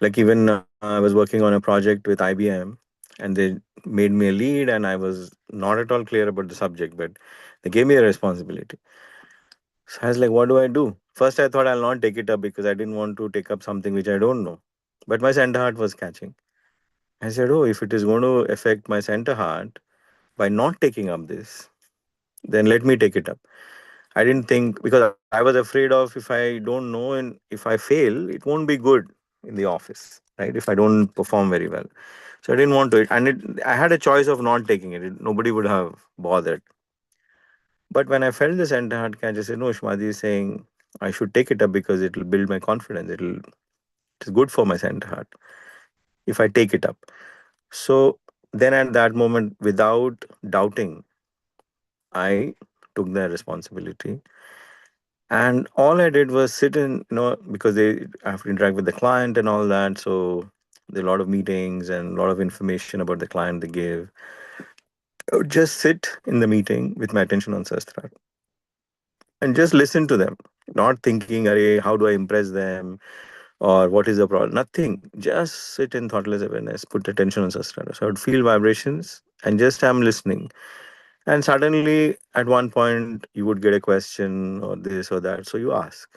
Speaker 8: Like even I was working on a project with IBM, and they made me a lead, and I was not at all clear about the subject, but they gave me a responsibility. So I was like, what do I do? First, I thought I'll not take it up because I didn't want to take up something which I don't know. But my center heart was catching. I said, oh, if it is going to affect my center heart by not taking up this, then let me take it up. I didn't think, because I was afraid of, if I don't know and if I fail, it won't be good in the office, right? If I don't perform very well. So I didn't want to. I had a choice of not taking it. Nobody would have bothered. But when I felt the center heart catch, I said, no, Shmadi is saying I should take it up because it will build my confidence. It's good for my center heart if I take it up. So then at that moment, without doubting, I took the responsibility. And all I did was sit in, because they have to interact with the client and all that. So there are a lot of meetings and a lot of information about the client they give. I would just sit in the meeting with my attention on Sastra and just listen to them, not thinking, Arey, how do I impress them or what is the problem? Nothing. Just sit in thoughtless awareness, put attention on Sastra. So I would feel vibrations and just I'm listening. And suddenly, at one point, you would get a question or this or that. So you ask.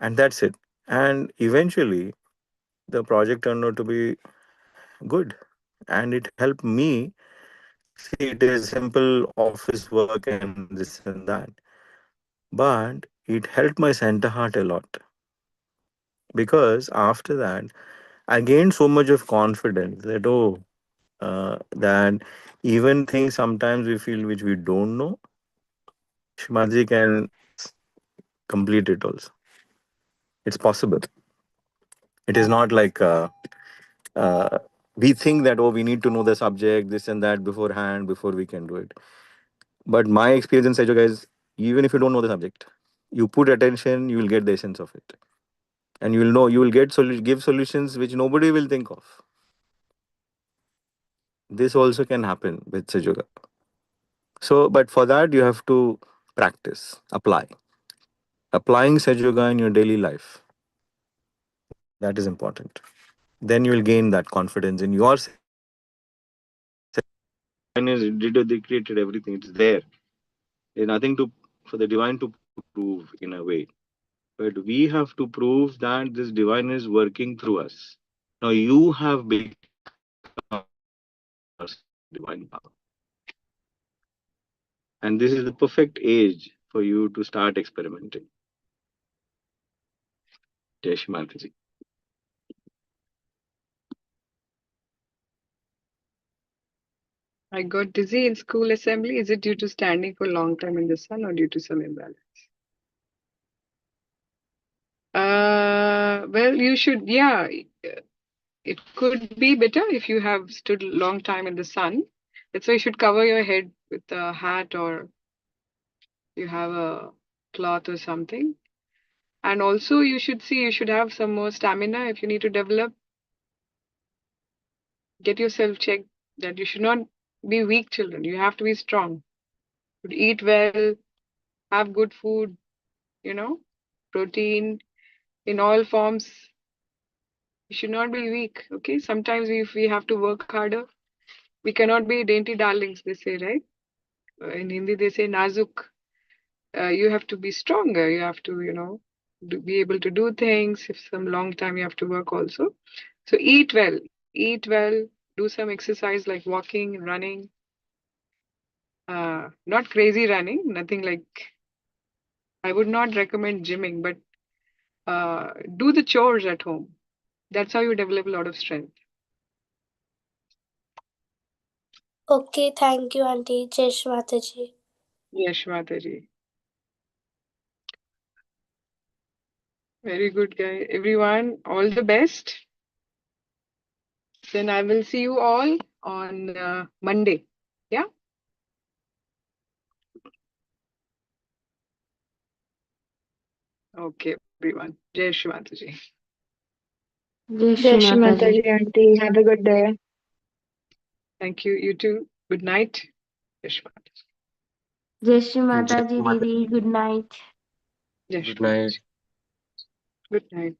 Speaker 8: And that's it. And eventually, the project turned out to be good. And it helped me. See, it is simple office work and this and that. But it helped my center heart a lot. Because after that, I gained so much of confidence that, that even things sometimes we feel which we don't know, Shimaji can complete it also. It's possible. It is not like uh, we think that, oh, we need to know the subject, this and that beforehand before we can do it. But my experience in Sejo guys, even if you don't know the subject, you put attention, you will get the essence of it. And you will know, you will give solutions which nobody will think of. This also can happen with Sejoga. So, but for that, you have to practice, apply. applying Saj Yoga in your daily life. That is important. Then you will gain that confidence in yourself. Divine is they created everything. It's there. There's nothing to for the divine to prove in a way. But we have to prove that this divine is working through us. Now you have become yourself divine power. And this is the perfect age for you to start experimenting. Jai Shri Mataji.
Speaker 1: I got dizzy in school assembly. Is it due to standing for a long time in the sun or due to some imbalance? Well, you should, yeah, it could be better if you have stood a long time in the sun. That's why you should cover your head with a hat or you have a cloth or something. And also, you should see, you should have some more stamina if you need to develop. Get yourself checked that you should not be weak children. You have to be strong. You should eat well, have good food, you know, protein in all forms. You should not be weak, okay? Sometimes if we have to work harder, we cannot be dainty darlings, they say, right? In Hindi, they say nazuk. You have to be stronger. You have to, be able to do things. If some long time you have to work also. So eat well, do some exercise like walking, running. Not crazy running, nothing like. I would not recommend gymming, but do the chores at home. That's how you develop a lot of strength.
Speaker 4: Okay, thank you, Auntie. Jai Shri Mataji.
Speaker 1: Yes, Mataji. Very good, guy. Everyone, all the best. Then I will see you all on Monday. Yeah. Okay, everyone. Jai Shri Mataji.
Speaker 7: Jai
Speaker 2: Jai
Speaker 7: Shri
Speaker 2: Shri
Speaker 7: Mataji.
Speaker 2: Mataji, Auntie. Have a good day.
Speaker 1: Thank you. You too. Good night. Jai Shri Mataji.
Speaker 7: Jai Shri
Speaker 8: Jai
Speaker 7: Mataji, Didi. Good night.
Speaker 1: Jai Shri
Speaker 6: Good night.
Speaker 1: Mataji. Good night.